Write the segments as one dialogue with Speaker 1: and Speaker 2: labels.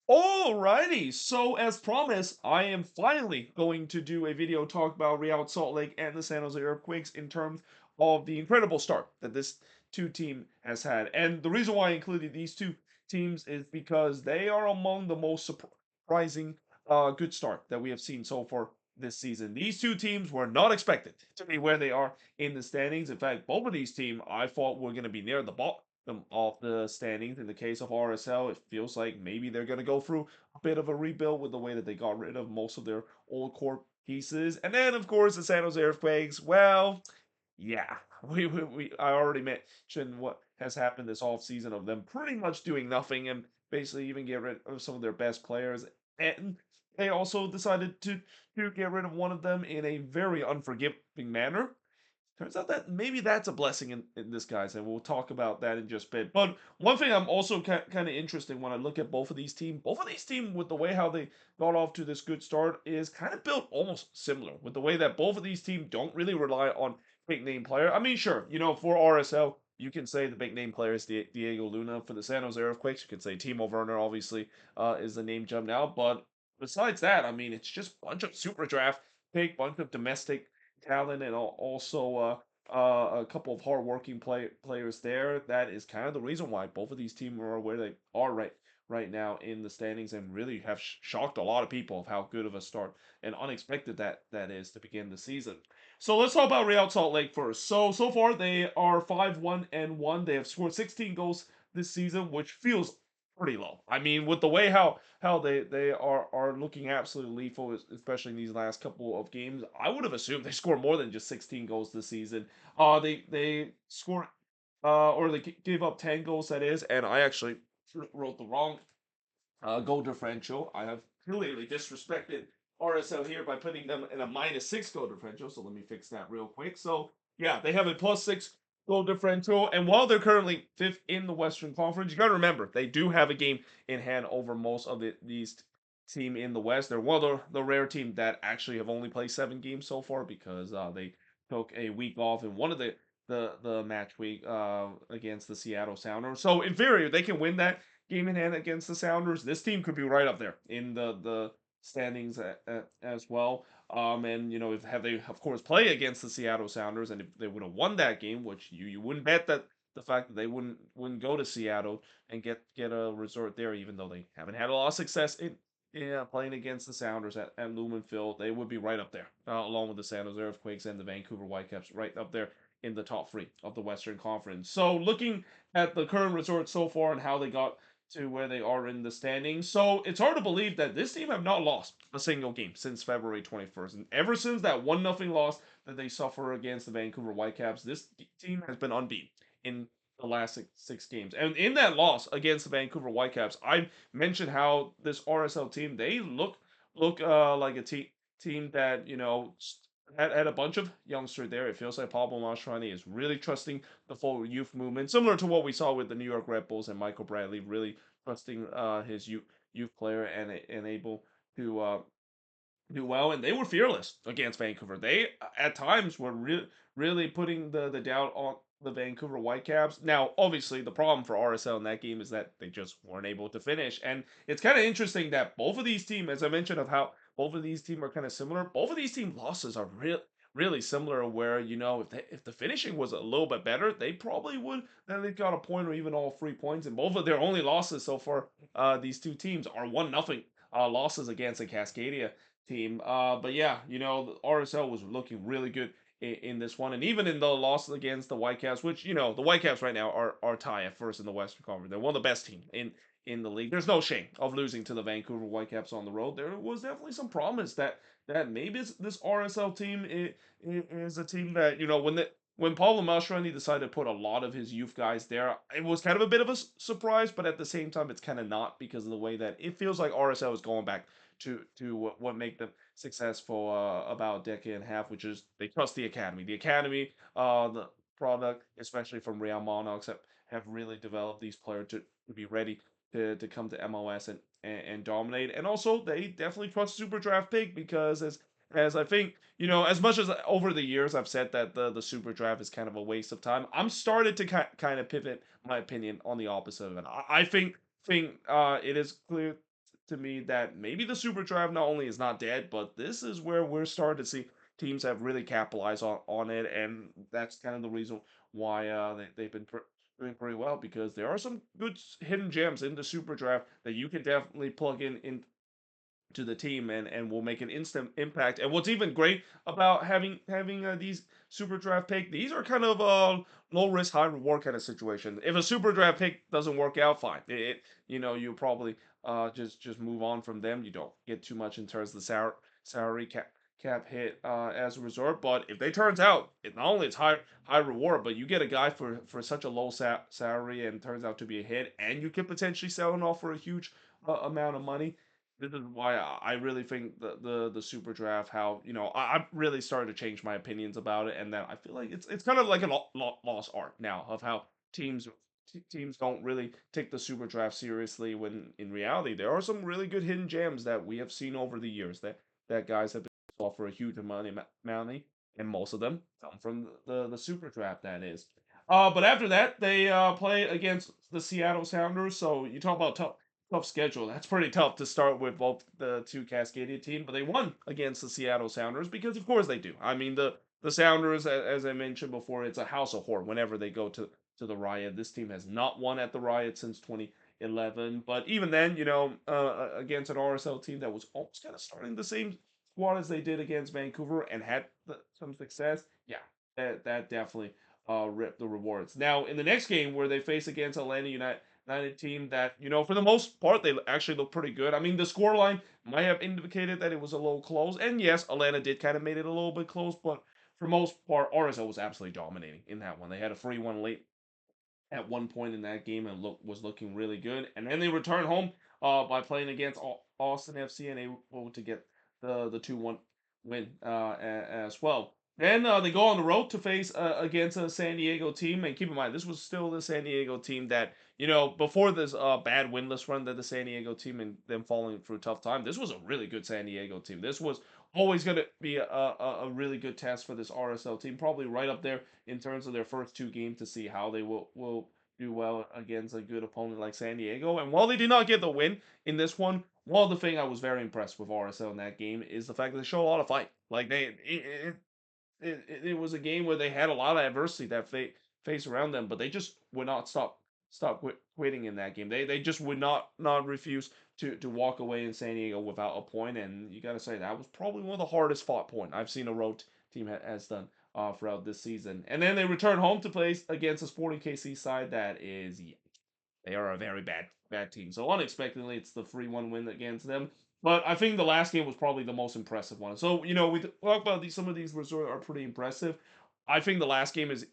Speaker 1: Alrighty, so as promised, I am finally going to do a video talk about Real Salt Lake and the San Jose Earthquakes in terms of the incredible start that this two team has had. And the reason why I included these two teams is because they are among the most surprising good start that we have seen so far this season. These two teams were not expected to be where they are in the standings. In fact, both of these teams I thought were going to be near the bottom of the standings. In the case of RSL, it feels like maybe they're going to go through a bit of a rebuild with the way that they got rid of most of their old core pieces. And then, of course, the San Jose Earthquakes. Well, yeah, I already mentioned what has happened this off season of them pretty much doing nothing and basically even get rid of some of their best players. And they also decided to get rid of one of them in a very unforgiving manner. Turns out that maybe that's a blessing in disguise, and we'll talk about that in just a bit. But one thing I'm also kind of interested when I look at both of these teams with the way how they got off to this good start is kind of built almost similar with the way that both of these teams don't really rely on big name player. I mean, sure, for RSL, you can say the big name player is Diego Luna. For the San Jose Earthquakes, you can say Timo Werner, obviously, is the name jump now. But besides that, I mean, it's just a bunch of super draft pick, bunch of domestic talent and also a couple of hardworking players there. That is kind of the reason why both of these teams are where they are right now in the standings and really have shocked a lot of people of how good of a start and unexpected that is to begin the season. So let's talk about Real Salt Lake first. So far they are 5-1-1. They have scored 16 goals this season, which feels pretty low. I mean, with the way how they are looking absolutely lethal, especially in these last couple of games. I would have assumed they scored more than just 16 goals this season. They scored or they gave up 10 goals, that is, and I actually wrote the wrong goal differential. I have clearly disrespected RSL here by putting them in a -6 goal differential. So let me fix that real quick. So yeah, they have a +6 goal differential, and while they're currently fifth in the Western Conference, you got to remember they do have a game in hand over most of these team in the West. They're one of the rare team that actually have only played 7 games so far because they took a week off in one of the match week against the Seattle Sounders. So in theory, they can win that game in hand against the Sounders. This team could be right up there in the standings as well. And if have they of course play against the Seattle Sounders, and if they would have won that game, which you wouldn't bet that the fact that they wouldn't go to Seattle and get a resort there, even though they haven't had a lot of success in playing against the Sounders at Lumen Field, they would be right up there, along with the San Jose Earthquakes and the Vancouver Whitecaps, right up there in the top three of the Western Conference. So looking at the current resort so far and how they got to where they are in the standings. So it's hard to believe that this team have not lost a single game since February 21st. And ever since that 1-0 loss that they suffer against the Vancouver Whitecaps, this team has been unbeaten in the last six games. And in that loss against the Vancouver Whitecaps, I mentioned how this RSL team, they look like a team that, had a bunch of youngsters there. It feels like Pablo Mastroeni is really trusting the full youth movement, similar to what we saw with the New York Red Bulls and Michael Bradley, really trusting his youth player and able to do well. And they were fearless against Vancouver. They at times were really putting the doubt on the Vancouver Whitecaps. Now, obviously, the problem for RSL in that game is that they just weren't able to finish. And it's kind of interesting that both of these teams, as I mentioned, of how both of these teams are kind of similar. Both of these team losses are really similar. Where if the finishing was a little bit better, they probably would. Then they got a point or even all 3 points. And both of their only losses so far, these two teams are 1-0 losses against the Cascadia team. But yeah, the RSL was looking really good in this one, and even in the loss against the Whitecaps, which the Whitecaps right now are tie at first in the Western Conference. They're one of the best teams in the league. There's no shame of losing to the Vancouver Whitecaps on the road. There was definitely some promise that maybe this RSL team is a team that when Paulo Mastroeni decided to put a lot of his youth guys there, it was kind of a bit of a surprise, but at the same time, it's kind of not because of the way that it feels like RSL is going back to what make them successful about a decade and a half, which is they trust the academy. The academy, the product, especially from Real Monarchs, have really developed these players to be ready to come to MLS and dominate. And also, they definitely trust Super Draft Pick because as I think, as much as over the years I've said that the Super Draft is kind of a waste of time, I'm started to kind of pivot my opinion on the opposite of it. I think it is clear to me that maybe the Super Draft not only is not dead, but this is where we're starting to see teams have really capitalized on it, and that's kind of the reason why they've been doing pretty well because there are some good hidden gems in the Super Draft that you can definitely plug in to the team and will make an instant impact. And what's even great about having these super draft pick, these are kind of low risk high reward kind of situation. If a super draft pick doesn't work out, fine. You probably just move on from them. You don't get too much in terms of the salary cap hit as a result. But if they turns out, it not only it's high reward, but you get a guy for such a low salary and turns out to be a hit, and you could potentially sell him off for a huge amount of money. This is why I really think the super draft, how I really started to change my opinions about it, and that I feel like it's kind of like a lost art now of how teams don't really take the super draft seriously when in reality there are some really good hidden gems that we have seen over the years that guys have been sold for a huge amount of money, and most of them come from the super draft, that is. But after that, they play against the Seattle Sounders. So you talk about tough schedule. That's pretty tough to start with both the two Cascadia team, but they won against the Seattle Sounders because of course they do. I mean the Sounders, as I mentioned before, it's a house of horror whenever they go to the Riot. This team has not won at the Riot since 2011, but even then, against an RSL team that was almost kind of starting the same squad as they did against Vancouver and had some success, yeah, that definitely ripped the rewards. Now in the next game where they face against Atlanta United team that, for the most part, they actually look pretty good. I mean, the scoreline might have indicated that it was a little close. And yes, Atlanta did kind of made it a little bit close, but for most part, RSL was absolutely dominating in that one. They had a 3-1 late at one point in that game and was looking really good. And then they returned home by playing against Austin FC and able to get the 2-1 win as well. Then they go on the road to face against a San Diego team, and keep in mind this was still the San Diego team that before this bad winless run that the San Diego team and them falling through a tough time. This was a really good San Diego team. This was always going to be a really good test for this RSL team, probably right up there in terms of their first two games to see how they will do well against a good opponent like San Diego. And while they did not get the win in this one of the thing I was very impressed with RSL in that game is the fact that they show a lot of fight. Like it was a game where they had a lot of adversity that faced around them, but they just would not stop quitting in that game. They just would not refuse to walk away in San Diego without a point, and you got to say that was probably one of the hardest fought point I've seen a road team has done throughout this season. And then they return home to play against a Sporting KC side that is, yeah, they are a very bad team. So unexpectedly, it's the 3-1 win against them. But I think the last game was probably the most impressive one. So we talk about these. Some of these results are pretty impressive. I think the last game is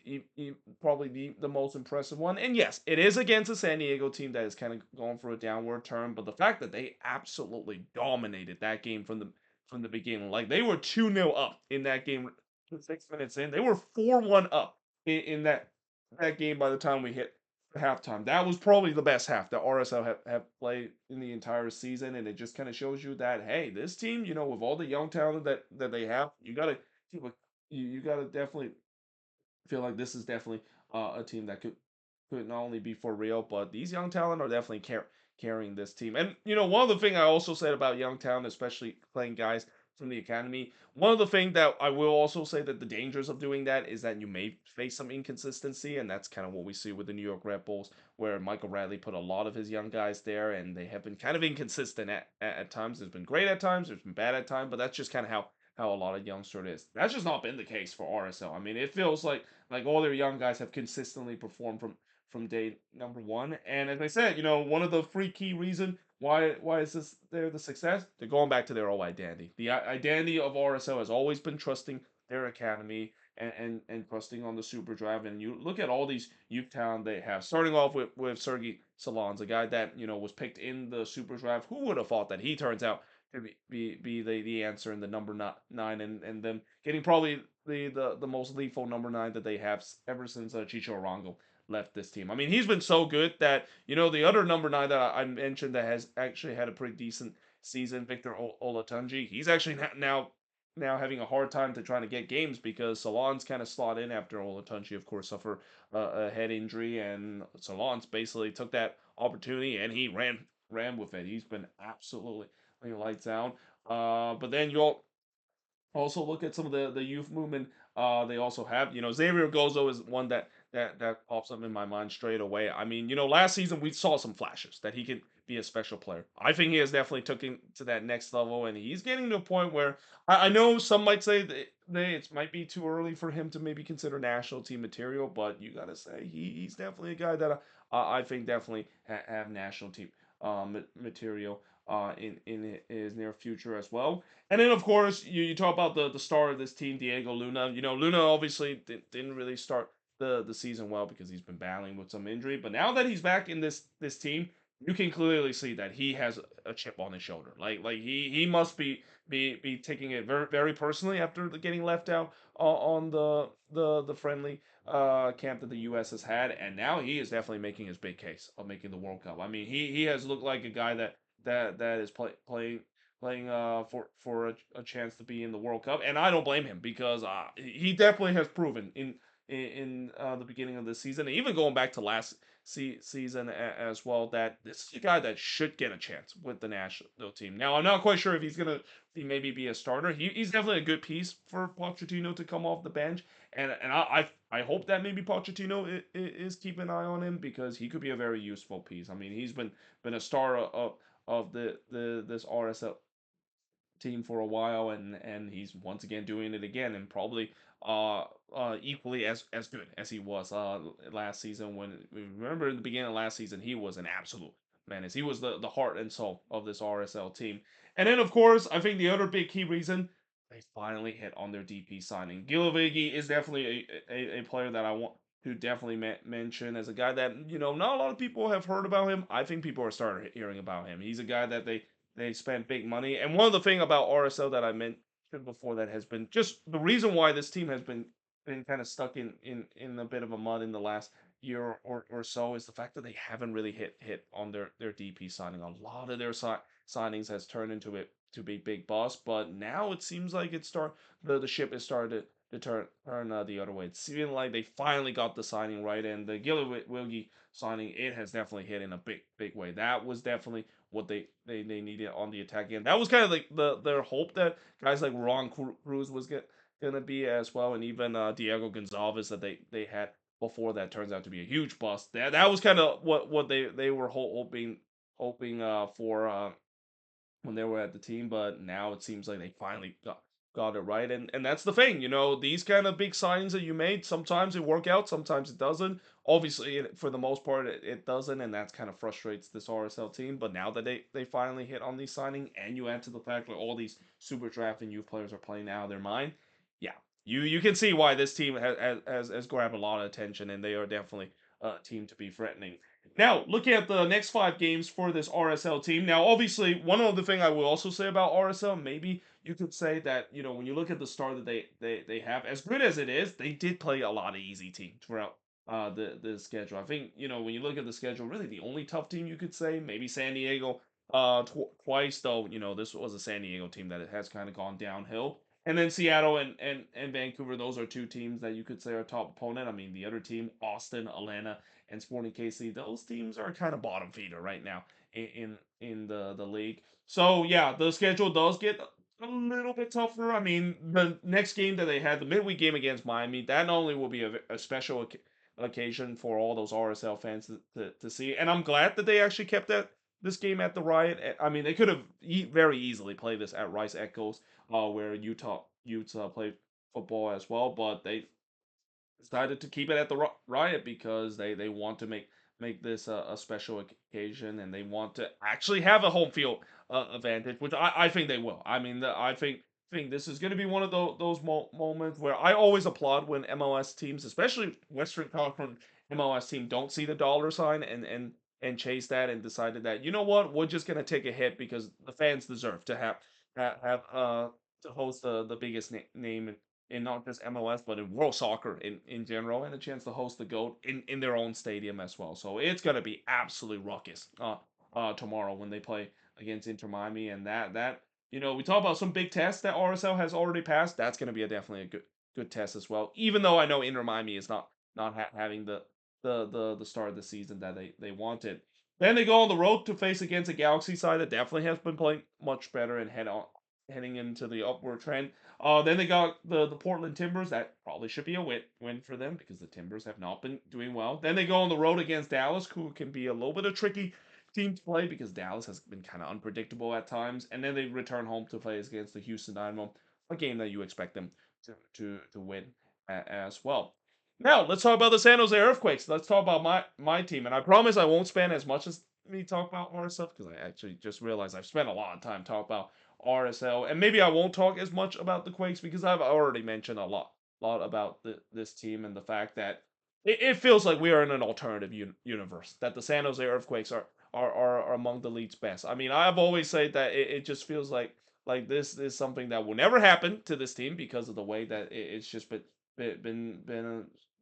Speaker 1: probably the most impressive one. And yes, it is against a San Diego team that is kind of going for a downward turn. But the fact that they absolutely dominated that game from the beginning, like they were 2-0 up in that game, 6 minutes in, they were 4-1 up in that game by the time we hit halftime. That was probably the best half that RSL have played in the entire season, and it just kind of shows you that hey, this team, with all the young talent that they have, you gotta you gotta definitely feel like this is definitely a team that could not only be for real, but these young talent are definitely carrying this team. And one of the thing I also said about young talent, especially playing guys from the academy, one of the things that I will also say that the dangers of doing that is that you may face some inconsistency, and that's kind of what we see with the New York Red Bulls, where Michael Radley put a lot of his young guys there, and they have been kind of inconsistent at times. It's been great at times, it's been bad at times, but that's just kind of how a lot of youngsters is. That's just not been the case for RSL. I mean, it feels like all their young guys have consistently performed from day number one. And as I said, one of the three key reason why is this there the success? They're going back to their old identity. The identity of RSL has always been trusting their academy and trusting on the super drive. And you look at all these youth talent they have, starting off with Sergey Salons, a guy that was picked in the super drive. Who would have thought that he turns out to be the answer in the number nine and them getting probably the most lethal number nine that they have ever since Chicho Arango left this team. I mean, he's been so good that the other number nine that I mentioned that has actually had a pretty decent season, Victor Olatunji. He's actually now having a hard time to trying to get games because Salon's kind of slot in after Olatunji, of course, suffered a head injury, and Salon's basically took that opportunity and he ran with it. He's been absolutely lights out. But then you also look at some of the youth movement they also have. Xavier Gozo is one that pops up in my mind straight away. I mean, last season we saw some flashes that he could be a special player. I think he has definitely taken to that next level, and he's getting to a point where I know some might say that it might be too early for him to maybe consider national team material, but you gotta say he's definitely a guy that I think definitely have national team material in his near future as well. And then, of course, you talk about the star of this team, Diego Luna. Luna obviously didn't really start the season well because he's been battling with some injury. But now that he's back in this team, you can clearly see that he has a chip on his shoulder. Like he must be taking it very very personally after getting left out on the friendly camp that the U.S. has had, and now he is definitely making his big case of making the World Cup. I mean, he has looked like a guy that is playing for a chance to be in the World Cup, and I don't blame him because he definitely has proven in the beginning of the season, and even going back to last season as well, that this is a guy that should get a chance with the national team. Now, I'm not quite sure if he's gonna maybe be a starter. He's definitely a good piece for Pochettino to come off the bench, and I hope that maybe Pochettino is keeping an eye on him because he could be a very useful piece. I mean, he's been a star of the this RSL team for a while, and he's once again doing it again, and probably equally as good as he was last season. When we remember in the beginning of last season, he was an absolute menace. He was the heart and soul of this RSL team. And then, of course, I think the other big key reason they finally hit on their DP signing. Gilovigi is definitely a player that I want to definitely mention as a guy that not a lot of people have heard about him. I think people are starting hearing about him. He's a guy that they spent big money. And one of the thing about RSL that I mentioned before that has been just the reason why this team has been kind of stuck in a bit of a mud in the last year or so is the fact that they haven't really hit on their DP signing. A lot of their signings has turned into it to be big boss, but now it seems like the ship is started to turn the other way. It's feeling like they finally got the signing right, and the Gilly Wilgie signing it has definitely hit in a big way. That was definitely what they needed on the attack end. That was kind of like their hope that guys like Ron Cruz was gonna be as well, and even Diego Gonzalez that they had before that turns out to be a huge bust. That was kind of what they were hoping for when they were at the team, but now it seems like they finally got it right. And that's the thing, these kind of big signings that you made, sometimes it work out, sometimes it doesn't. Obviously, for the most part, it doesn't, and that's kind of frustrates this RSL team. But now that they finally hit on these signing, and you add to the fact that all these super draft and youth players are playing out of their mind, yeah, you can see why this team has grabbed a lot of attention, and they are definitely a team to be threatening. Now, looking at the next 5 games for this RSL team. Now, obviously, one other thing I will also say about RSL, maybe you could say that, when you look at the start that they have, as good as it is, they did play a lot of easy teams throughout the schedule. I think, when you look at the schedule, really the only tough team you could say, maybe San Diego twice, though, this was a San Diego team that it has kind of gone downhill. And then Seattle and Vancouver, those are two teams that you could say are top opponent. I mean, the other team, Austin, Atlanta, and Sporting KC, those teams are kind of bottom feeder right now in the league. So yeah, the schedule does get a little bit tougher. I mean, the next game that they had, the midweek game against Miami, that not only will be a special occasion for all those RSL fans to see, and I'm glad that they actually kept this game at the Riot. I mean, they could have very easily played this at Rice Echoes, where Utah played football as well, but they decided to keep it at the Riot because they want to make this a special occasion, and they want to actually have a home field advantage, which I think they will. I mean, I think this is going to be one of those moments where I always applaud when MLS teams, especially Western Conference MLS team, don't see the dollar sign and chase that and decided that, we're just going to take a hit because the fans deserve to have to host the biggest name in not just MLS but in world soccer in general, and a chance to host the GOAT in their own stadium as well. So it's gonna be absolutely ruckus tomorrow when they play against Inter Miami, and that we talk about some big tests that RSL has already passed. That's gonna be definitely a good test as well. Even though I know Inter Miami is not having the start of the season that they wanted. Then they go on the road to face against a Galaxy side that definitely has been playing much better and heading into the upward trend. Then they got the Portland Timbers. That probably should be a win for them because the Timbers have not been doing well. Then they go on the road against Dallas, who can be a little bit of tricky team to play because Dallas has been kind of unpredictable at times. And then they return home to play against the Houston Dynamo, a game that you expect them to win as well. Now let's talk about the San Jose Earthquakes. Let's talk about my team, and I promise I won't spend as much as me talk about RSL because I actually just realized I've spent a lot of time talking about RSL, and maybe I won't talk as much about the Quakes because I've already mentioned a lot about this team and the fact that it feels like we are in an alternative universe. That the San Jose Earthquakes are among the league's best. I mean, I've always said that it just feels like this is something that will never happen to this team because of the way that it's just been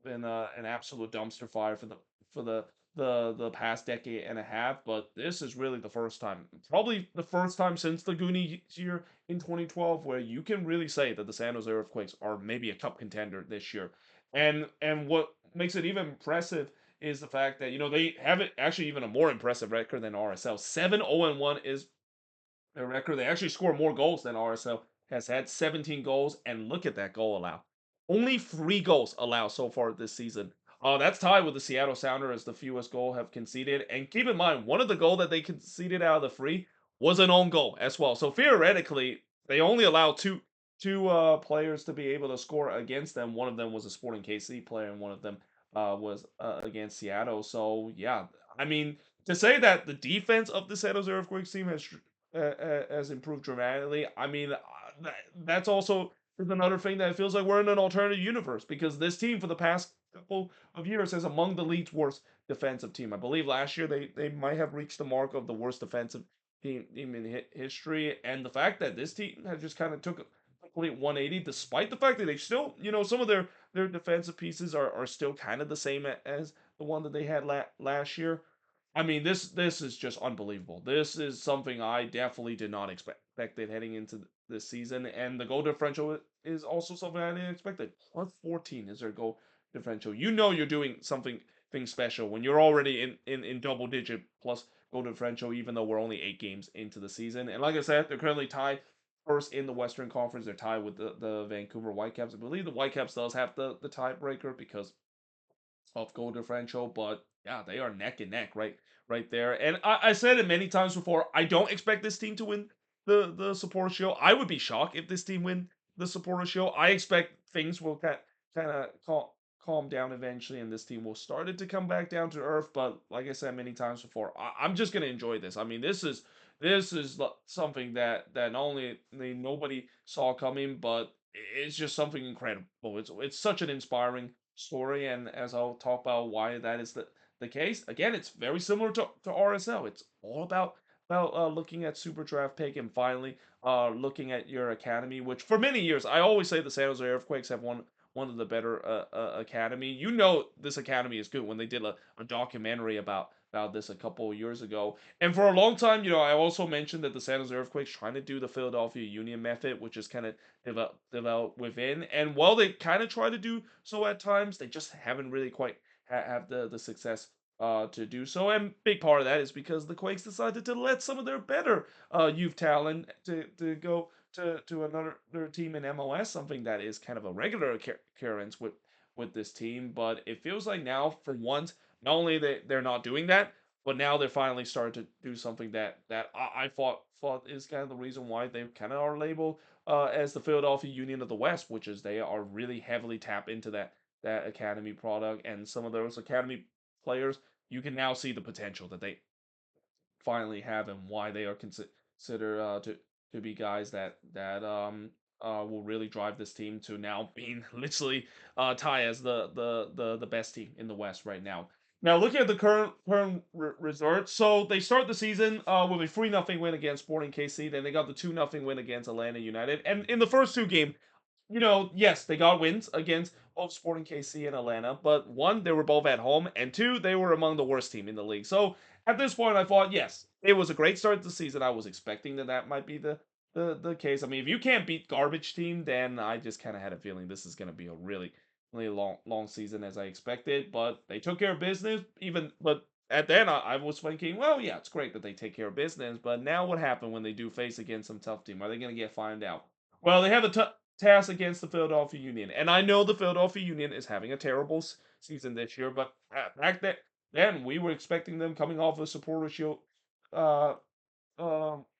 Speaker 1: an absolute dumpster fire for the past decade and a half. But this is really the first time, probably the first time since the Goonies year in 2012, where you can really say that the San Jose Earthquakes are maybe a cup contender this year. And what makes it even impressive is the fact that they have it actually even a more impressive record than RSL. 7-0-1 is their record. They actually score more goals than RSL has had, 17 goals, and look at that goal allow. Only 3 goals allowed so far this season. That's tied with the Seattle Sounders as the fewest goal have conceded. And keep in mind, one of the goal that they conceded out of the free was an own goal as well. So theoretically, they only allow two players to be able to score against them. One of them was a Sporting KC player, and one of them was against Seattle. So yeah, I mean, to say that the defense of the San Jose Earthquakes team has improved dramatically. I mean, that's also is another thing that it feels like we're in an alternative universe because this team for the past couple of years is among the league's worst defensive team. I believe last year they might have reached the mark of the worst defensive team in history, and the fact that this team has just kind of took a complete 180, despite the fact that they still, some of their defensive pieces are still kind of the same as the one that they had last year. I mean, this is just unbelievable. This is something I definitely did not expect it heading into this season, and the goal differential is also something I didn't expect. It plus 14 is their goal differential. You know you're doing something special when you're already in double digit plus goal differential, even though we're only 8 games into the season. And like I said, they're currently tied first in the Western Conference. They're tied with the Vancouver Whitecaps. I believe the Whitecaps does have the tiebreaker because of goal differential, but yeah, they are neck and neck right there. And I said it many times before. I don't expect this team to win the supporter shield. I would be shocked if this team win the supporter shield. I expect things will kind of calm down eventually, and this team will start it to come back down to earth. But like I said many times before, I'm just gonna enjoy this. I mean, this is something that not only nobody saw coming, but it's just something incredible. It's such an inspiring story, and as I'll talk about why that is the case, again, it's very similar to RSL. It's all about looking at super draft pick and finally looking at your academy, which for many years I always say the San Jose Earthquakes have one of the better academy. This academy is good when they did a documentary about this a couple of years ago. And for a long time, I also mentioned that the San Jose Earthquakes trying to do the Philadelphia Union method, which is kind of develop within. And while they kind of try to do so at times, they just haven't really quite have the success to do so. And big part of that is because the Quakes decided to let some of their better youth talent to go to another team in MLS, something that is kind of a regular occurrence with this team. But it feels like now, for once, not only they're not doing that, but now they're finally starting to do something that I thought is kind of the reason why they kind of are labeled as the Philadelphia Union of the West, which is they are really heavily tap into that academy product, and some of those academy players, you can now see the potential that they finally have and why they are considered to be guys that will really drive this team to now being literally tie as the best team in the West right now. Now looking at the current results, so they start the season with a 3-0 win against Sporting KC. Then they got the 2-0 win against Atlanta United, and in the first two games, yes, they got wins against both Sporting KC and Atlanta, but one, they were both at home, and two, they were among the worst team in the league. So at this point, I thought, yes, it was a great start to the season. I was expecting that might be the case. I mean, if you can't beat garbage team, then I just kind of had a feeling this is going to be a really long season as I expected. But they took care of business, but at then I was thinking, well, yeah, it's great that they take care of business, but now what happened when they do face against some tough team? Are they going to get fined out? Well, they have a task against the Philadelphia Union, and I know the Philadelphia Union is having a terrible season this year, but back then we were expecting them coming off a Supporter Shield uh,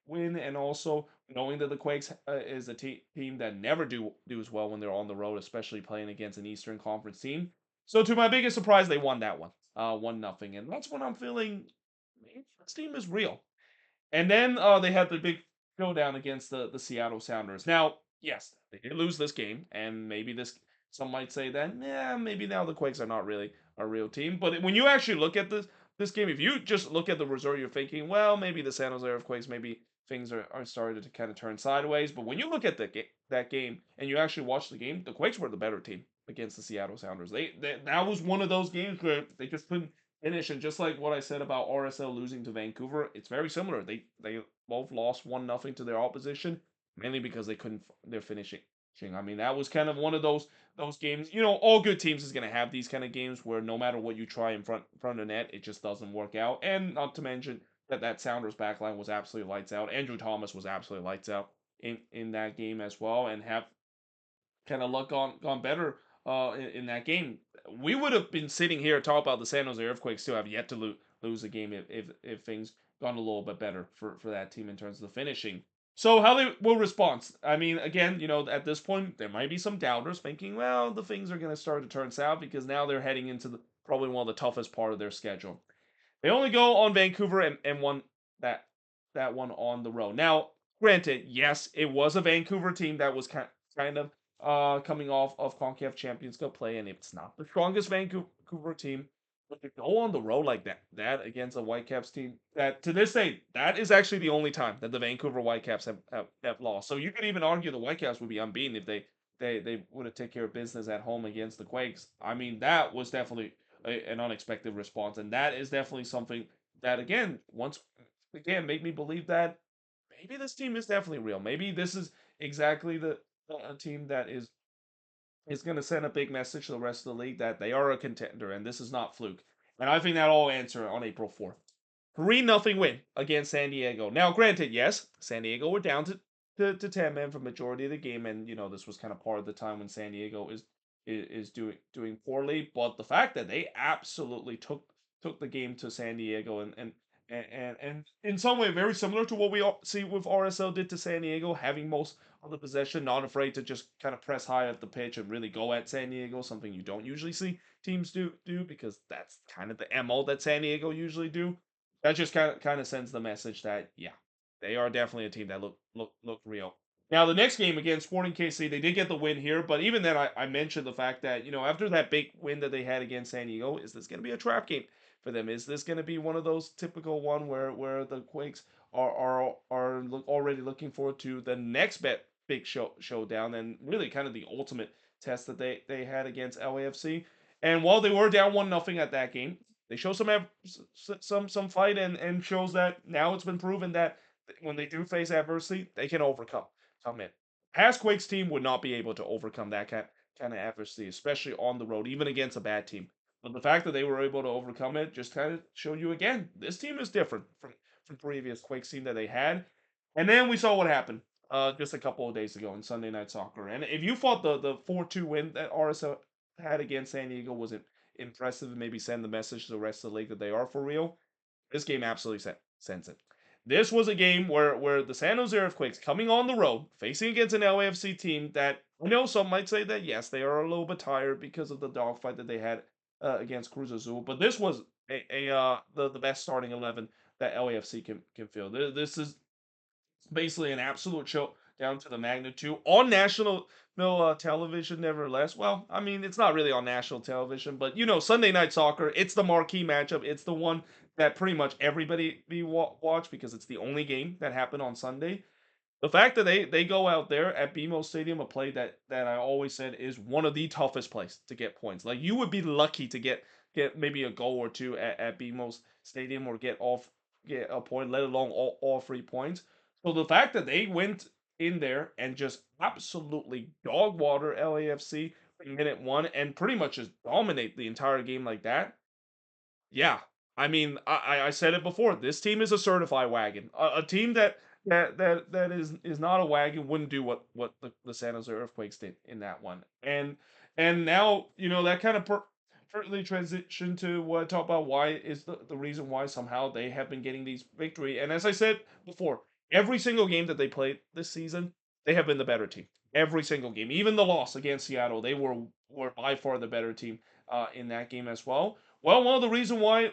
Speaker 1: win, and also knowing that the Quakes is a team that never do as well when they're on the road, especially playing against an Eastern Conference team. So to my biggest surprise, they won that one, 1-0, and that's when I'm feeling maybe this team is real. And then they had the big showdown against the Seattle Sounders. Now, yes, they did lose this game, and maybe this some might say that, yeah, maybe now the Quakes are not really a real team. But when you actually look at this game, if you just look at the result, you're thinking, well, maybe the San Jose Earthquakes, maybe things are starting to kind of turn sideways. But when you look at that game and you actually watch the game, the Quakes were the better team against the Seattle Sounders. That was one of those games where they just couldn't finish. And just like what I said about RSL losing to Vancouver, it's very similar. They both lost 1-0 to their opposition, mainly because they couldn't their finishing. I mean, that was kind of one of those games. You know, all good teams is going to have these kind of games where no matter what you try in front of the net, it just doesn't work out. And not to mention that Sounders backline was absolutely lights out. Andrew Thomas was absolutely lights out in that game as well, and have kind of luck gone better in that game. We would have been sitting here talking about the San Jose Earthquakes to have yet to lose a game if things gone a little bit better for that team in terms of the finishing. So how they will respond? I mean, again, at this point there might be some doubters thinking, well, the things are going to start to turn south because now they're heading into probably one of the toughest part of their schedule. They only go on Vancouver and won that that one on the road. Now, granted, yes, it was a Vancouver team that was kind of coming off of CONCACAF Champions Cup play, and it's not the strongest Vancouver team. But to go on the road like that against a Whitecaps team, that to this day, that is actually the only time that the Vancouver Whitecaps have lost. So you could even argue the Whitecaps would be unbeaten if they would have taken care of business at home against the Quakes. I mean, that was definitely an unexpected response, and that is definitely something that once again made me believe that maybe this team is definitely real. Maybe this is exactly the a team that is going to send a big message to the rest of the league that they are a contender, and this is not fluke. And I think that'll all answer on April 4th. 3-0 win against San Diego. Now, granted, yes, San Diego were down to 10 men for majority of the game, and this was kind of part of the time when San Diego is doing poorly. But the fact that they absolutely took the game to San Diego and in some way very similar to what we see with RSL did to San Diego, having most of the possession, not afraid to just kind of press high up the pitch and really go at San Diego, something you don't usually see teams do because that's kind of the MO that San Diego usually do. That just kind of sends the message that yeah, they are definitely a team that look real. Now the next game against Sporting KC, they did get the win here, but even then I mentioned the fact that after that big win that they had against San Diego, is this going to be a trap game for them? Is this going to be one of those typical one where the Quakes already looking forward to the next big showdown and really kind of the ultimate test that they had against LAFC? And while they were down 1-0 at that game, they show some fight and shows that now it's been proven that when they do face adversity, they can overcome come in. Past Quakes team would not be able to overcome that kind of adversity, especially on the road, even against a bad team. But the fact that they were able to overcome it just kind of showed you again, this team is different from previous Quakes team that they had. And then we saw what happened just a couple of days ago in Sunday Night Soccer. And if you thought the 4-2 win that RSL had against San Diego was impressive and maybe send the message to the rest of the league that they are for real, this game absolutely sends it. This was a game where the San Jose Earthquakes coming on the road, facing against an LAFC team that I know some might say that yes, they are a little bit tired because of the dogfight that they had against Cruz Azul, but this was the best starting 11 that LAFC can field. This is basically an absolute show down to the magnitude on national television. Nevertheless, well, I mean, it's not really on national television, but Sunday Night Soccer, it's the marquee matchup. It's the one that pretty much everybody watch because it's the only game that happened on Sunday. The fact that they go out there at BMO Stadium, a play that I always said is one of the toughest places to get points. Like you would be lucky to get maybe a goal or two at BMO Stadium or get a point, let alone all 3 points. So the fact that they went in there and just absolutely dog water LAFC in minute one and pretty much just dominate the entire game like that, yeah, I mean, I said it before. This team is a certified wagon. A team that is not a wagon wouldn't do what the San Jose Earthquakes did in that one. And now that kind of perfectly transition to what I talk about. Why is the reason why somehow they have been getting these victory. And as I said before, every single game that they played this season, they have been the better team. Every single game, even the loss against Seattle, they were by far the better team in that game as well. Well, one of the reason why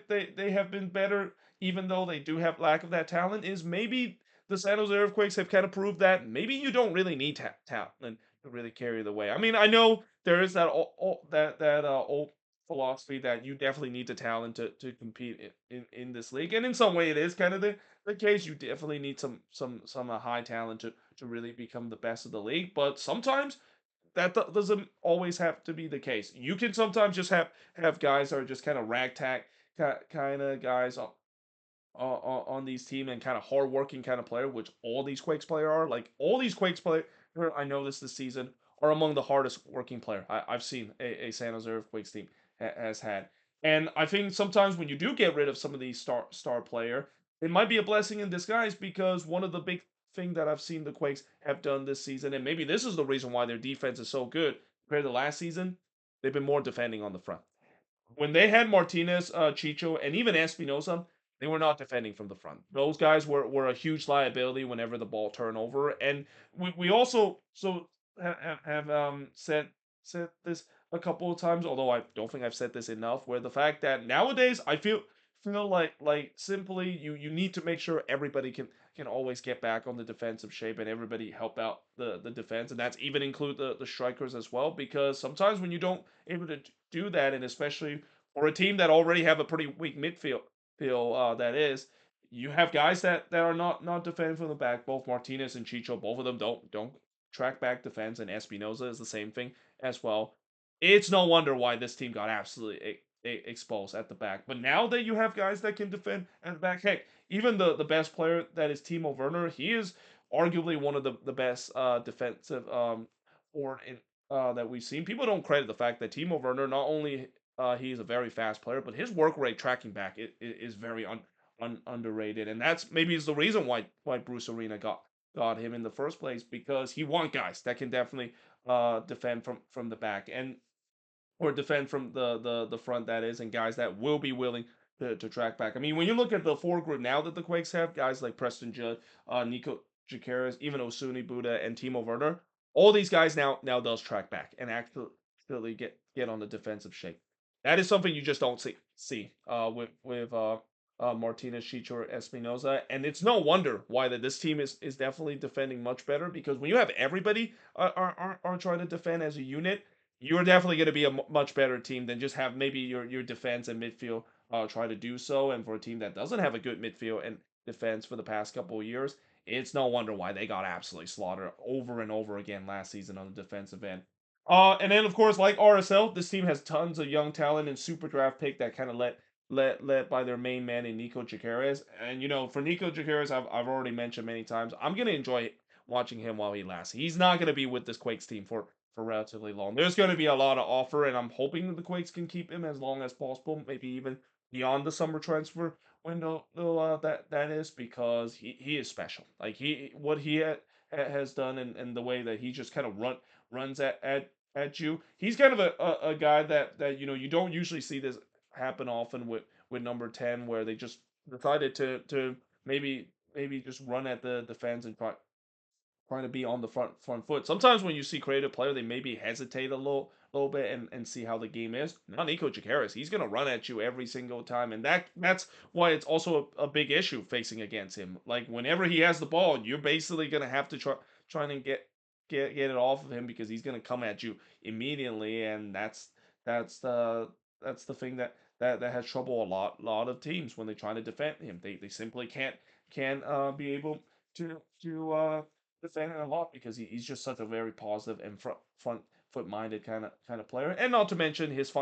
Speaker 1: they have been better, even though they do have lack of that talent, is maybe the San Jose Earthquakes have kind of proved that maybe you don't really need talent to really carry the way. I mean, I know there is that old philosophy that you definitely need the talent to compete in this league, and in some way it is kind of the case. You definitely need some high talent to really become the best of the league, but sometimes that doesn't always have to be the case. You can sometimes just have guys that are just kind of ragtag kind of guys on these team and kind of hardworking kind of player, which all these Quakes player are. Like all these Quakes player, I know this season are among the hardest working player I've seen a San Jose Earthquakes team has had. And I think sometimes when you do get rid of some of these star player, it might be a blessing in disguise because one of the big thing that I've seen the Quakes have done this season, and maybe this is the reason why their defense is so good compared to last season, they've been more defending on the front. When they had Martinez, Chicho, and even Espinosa, they were not defending from the front. Those guys were a huge liability whenever the ball turned over. And we also have said this a couple of times, although I don't think I've said this enough, where the fact that nowadays I feel like simply you need to make sure everybody can always get back on the defensive shape and everybody help out the defense, and that's even include the strikers as well, because sometimes when you don't able to do that, and especially for a team that already have a pretty weak midfield feel that is, you have guys that are not defending from the back. Both Martinez and Chicho, both of them don't track back defense, and Espinoza is the same thing as well. It's no wonder why this team got absolutely exposed at the back. But now that you have guys that can defend at the back, heck, even the best player that is Timo Werner, he is arguably one of the best defensive forward in that we've seen. People don't credit the fact that Timo Werner not only he's a very fast player, but his work rate tracking back is very underrated, and that's maybe is the reason why Bruce Arena got him in the first place, because he want guys that can definitely defend from the back and or defend from the front, that is, and guys that will be willing to track back. I mean, when you look at the forward group now that the Quakes have, guys like Preston Judd, Nico Jaqueras, even Osuni Buda, and Timo Werner, all these guys now does track back and actually get on the defensive shape. That is something you just don't see with Martinez, Chicho, or Espinoza, and it's no wonder why that this team is definitely defending much better, because when you have everybody are trying to defend as a unit, you're definitely going to be a much better team than just have maybe your defense and midfield try to do so. And for a team that doesn't have a good midfield and defense for the past couple of years, it's no wonder why they got absolutely slaughtered over and over again last season on the defensive end. And then of course, like RSL, this team has tons of young talent and super draft pick that kind of led by their main man in Nico Jaqueras. And for Nico Jaqueras, I've already mentioned many times, I'm gonna enjoy watching him while he lasts. He's not gonna be with this Quakes team for relatively long. There's going to be a lot of offer, and I'm hoping the Quakes can keep him as long as possible, maybe even beyond the summer transfer window. That is, because he is special. Like what he has done, and the way that he just kind of runs at you. He's kind of a guy that you don't usually see this happen often with number 10, where they just decided to maybe just run at the defense and trying to be on the front foot. Sometimes when you see creative player, they maybe hesitate a little bit and see how the game is. Not Nico Jaqueras. He's gonna run at you every single time, and that's why it's also a big issue facing against him. Like whenever he has the ball, you're basically gonna have to trying to get it off of him, because he's gonna come at you immediately, and that's the that's the thing that has trouble a lot of teams when they try to defend him. They simply can't be able to defend it a lot, because he's just such a very positive and front foot minded kind of player, and not to mention his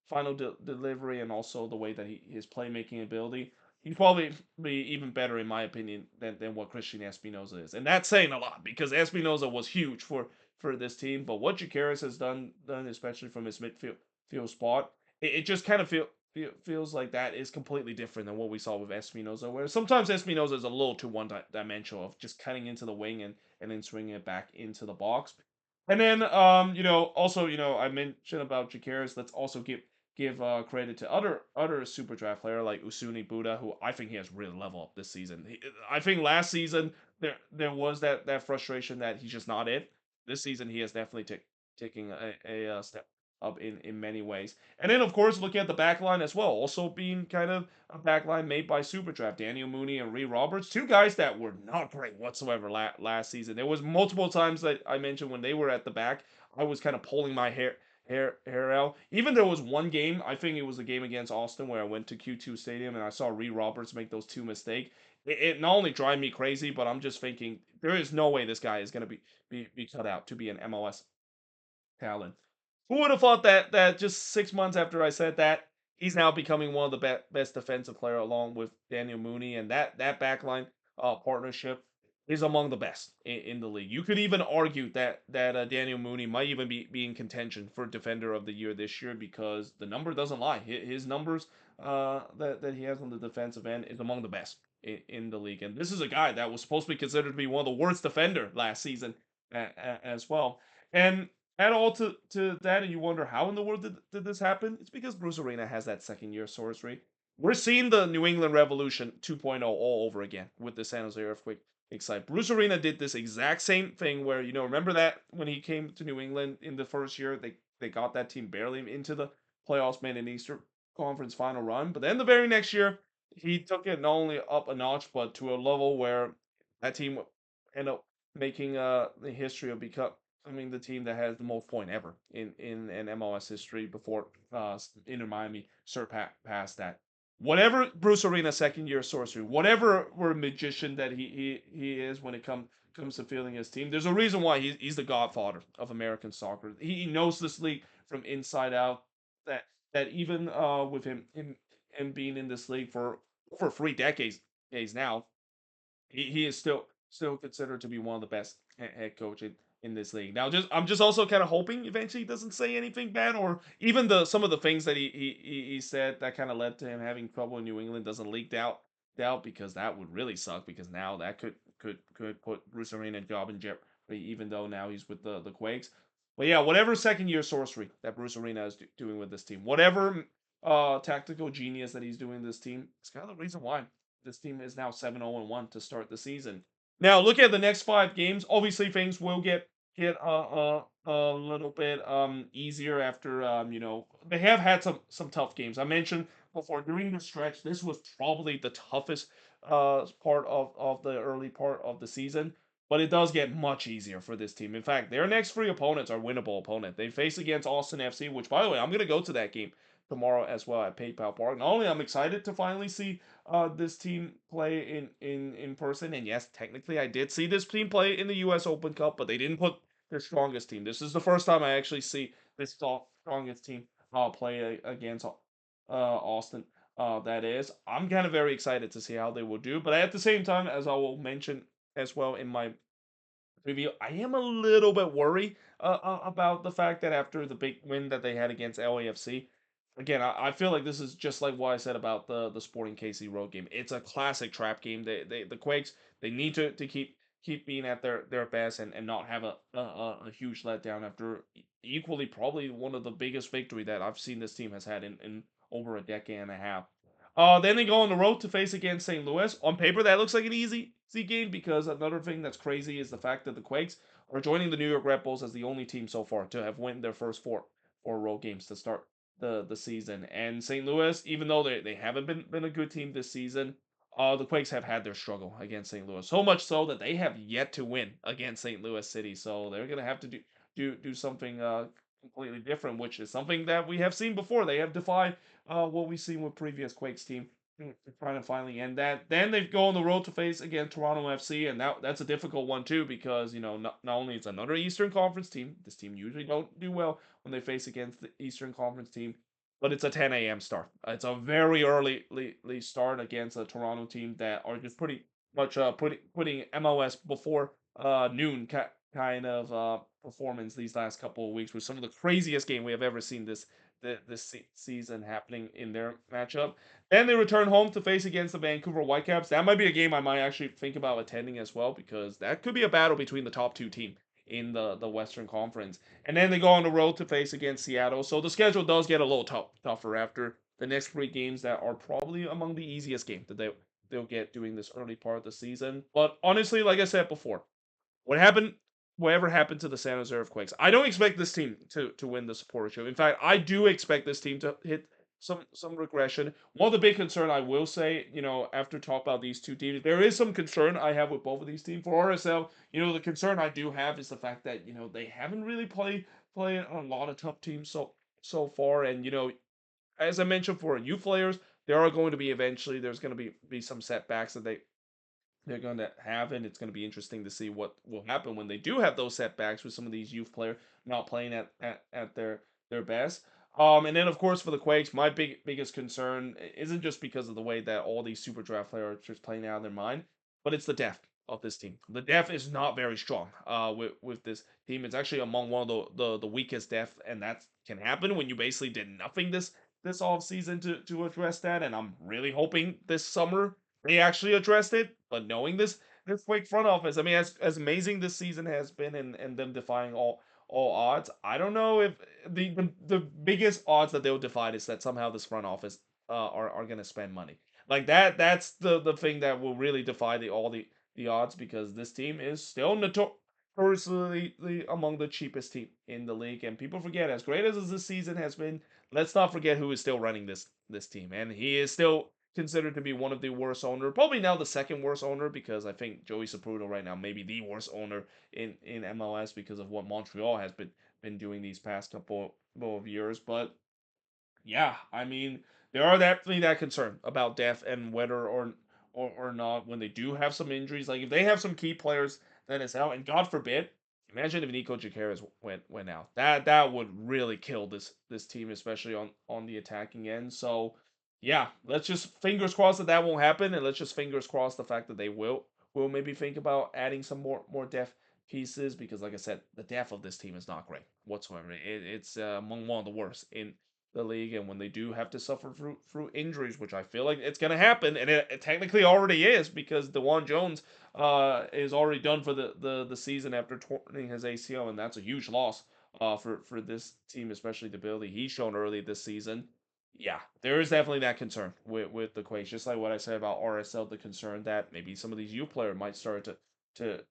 Speaker 1: final delivery, and also the way that his playmaking ability. He's probably be even better in my opinion than what Christian Espinoza is, and that's saying a lot, because Espinoza was huge for this team. But what Jaqueras has done especially from his midfield field spot, it just kind of feels like that is completely different than what we saw with Espinoza, where sometimes Espinoza is a little too one dimensional of just cutting into the wing and then swinging it back into the box. And then, also, I mentioned about Jacaris. Let's also give credit to other super draft player like Usuni Buddha, who I think he has really leveled up this season. I think last season there was that frustration that he's just not it. This season he has definitely taking a step up in many ways. And then, of course, look at the back line as well. Also being kind of a back line made by Superdraft. Daniel Mooney and Ree Roberts. Two guys that were not great whatsoever last season. There was multiple times that I mentioned when they were at the back, I was kind of pulling my hair out. Even there was one game, I think it was the game against Austin, where I went to Q2 Stadium and I saw Ree Roberts make those two mistakes. It not only drive me crazy, but I'm just thinking there is no way this guy is going to be cut out to be an MLS talent. Who would have thought that just 6 months after I said that, he's now becoming one of the best defensive player along with Daniel Mooney, and that backline partnership is among the best in the league. You could even argue that Daniel Mooney might even be in contention for Defender of the Year this year because the number doesn't lie. His numbers that he has on the defensive end is among the best in the league, and this is a guy that was supposed to be considered to be one of the worst defender last season as well. And add all to that, and you wonder how in the world did this happen? It's because Bruce Arena has that second year sorcery. We're seeing the New England Revolution 2.0 all over again with the San Jose Earthquake excite. Bruce Arena did this exact same thing where, remember that when he came to New England in the first year, they got that team barely into the playoffs, made an Eastern Conference final run. But then the very next year, he took it not only up a notch, but to a level where that team ended up making the history of becoming the team that has the most point ever in an MLS history before Inter Miami surpassed that. Whatever Bruce Arena's second year sorcery, whatever magician that he is when it comes to fielding his team, there's a reason why he's the godfather of American soccer. He knows this league from inside out. That that even with him being in this league for over 3 decades now, he is still considered to be one of the best head coach in this league. Now, I'm just also kind of hoping eventually he doesn't say anything bad, or even the some of the things that he said that kind of led to him having trouble in New England doesn't leak out because that would really suck because now that could put Bruce Arena job in jeopardy, even though now he's with the Quakes. But yeah, whatever second year sorcery that Bruce Arena is doing with this team, whatever tactical genius that he's doing this team, it's kind of the reason why this team is now 7-0-1 to start the season. Now, look at the next 5 games. Obviously, things will get a little bit easier after they have had some tough games. I mentioned before during the stretch, this was probably the toughest part of the early part of the season. But it does get much easier for this team. In fact, their next 3 opponents are winnable opponent. They face against Austin FC, which by the way, I'm gonna go to that game tomorrow as well at PayPal Park. Not only I'm excited to finally see this team play in person. And yes, technically I did see this team play in the U.S. Open Cup, but they didn't put their strongest team. This is the first time I actually see this strongest team play against Austin. That is, I'm kind of very excited to see how they will do. But at the same time, as I will mention as well in my review, I am a little bit worried about the fact that after the big win that they had against LAFC, again, I feel like this is just like what I said about the Sporting KC road game. It's a classic trap game. The Quakes they need to keep being at their best and not have a huge letdown after equally probably one of the biggest victory that I've seen this team has had in over a decade and a half. Then they go on the road to face against St. Louis. On paper, that looks like an easy game because another thing that's crazy is the fact that the Quakes are joining the New York Red Bulls as the only team so far to have won their first four road games to start the season. And St. Louis, even though they haven't been a good team this season, the Quakes have had their struggle against St. Louis. So much so that they have yet to win against St. Louis City. So they're gonna have to do something completely different, which is something that we have seen before. They have defied what we've seen with previous Quakes team. Trying to finally end that. Then they go on the road to face again Toronto FC, and that's a difficult one too because not only it's another Eastern Conference team. This team usually don't do well when they face against the Eastern Conference team, but it's a 10 a.m. start. It's a very early start against a Toronto team that are just pretty much putting MLS before noon kind of performance these last couple of weeks with some of the craziest game we have ever seen this season happening in their matchup. Then they return home to face against the Vancouver Whitecaps. That might be a game I might actually think about attending as well because that could be a battle between the top two teams in the Western Conference. And then they go on the road to face against Seattle. So the schedule does get a little tougher after the next three games that are probably among the easiest games that they'll get during this early part of the season. But honestly, like I said before, what happened, whatever happened to the San Jose Earthquakes, I don't expect this team to win the supporter show. In fact, I do expect this team to hit some regression. One of the big concern I will say, after talk about these two teams, there is some concern I have with both of these teams. For RSL, the concern I do have is the fact that they haven't really played a lot of tough teams so far, and as I mentioned for youth players, there are going to be eventually there's going to be some setbacks that they're going to have, and it's going to be interesting to see what will happen when they do have those setbacks with some of these youth players not playing at their best. And then of course for the Quakes, my biggest concern isn't just because of the way that all these super draft players are just playing out of their mind, but it's the depth of this team. The depth is not very strong. With this team, it's actually among one of the weakest depth, and that can happen when you basically did nothing this off season to address that. And I'm really hoping this summer they actually addressed it. But knowing this Quake front office, I mean, as amazing this season has been, and them defying all odds, I don't know if the biggest odds that they'll defy is that somehow this front office are gonna spend money like that. That's the thing that will really defy the odds, because this team is still notoriously among the cheapest team in the league, and people forget, as great as this season has been, let's not forget who is still running this team, and he is still considered to be one of the worst owner, probably now the second worst owner, because I think Joey Saputo right now may be the worst owner in MLS because of what Montreal has been doing these past couple of years. But yeah, I mean, there are definitely that concern about depth and whether or not when they do have some injuries, like if they have some key players that is out, and God forbid, imagine if Nico Jaqueras went out. That would really kill this team, especially on the attacking end. So yeah, let's just fingers crossed that won't happen, and let's just fingers crossed the fact that they will maybe think about adding some more depth pieces, because like I said, the depth of this team is not great whatsoever. It's among one of the worst in the league, and when they do have to suffer through injuries, which I feel like it's going to happen, and it technically already is, because DeJuan Jones is already done for the season after torn his ACL, and that's a huge loss for this team, especially the ability he's shown early this season. Yeah, there is definitely that concern with the Quakes, just like what I said about RSL, the concern that maybe some of these youth players might start to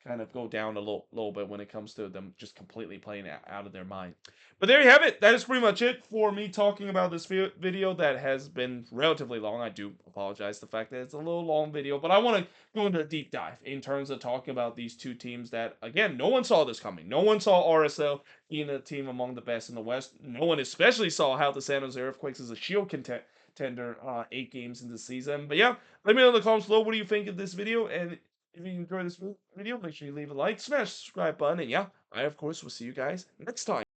Speaker 1: kind of go down a little bit when it comes to them just completely playing out of their mind. But there you have it. That is pretty much it for me talking about this video that has been relatively long. I do apologize the fact that it's a little long video, but I want to go into a deep dive in terms of talking about these two teams that, again, no one saw this coming. No one saw RSL being a team among the best in the West. No one especially saw how the San Jose Earthquakes is a shield contender 8 games into the season. But yeah, let me know in the comments below what do you think of this video, and if you enjoyed this video, make sure you leave a like, smash the subscribe button, and yeah, I of course will see you guys next time.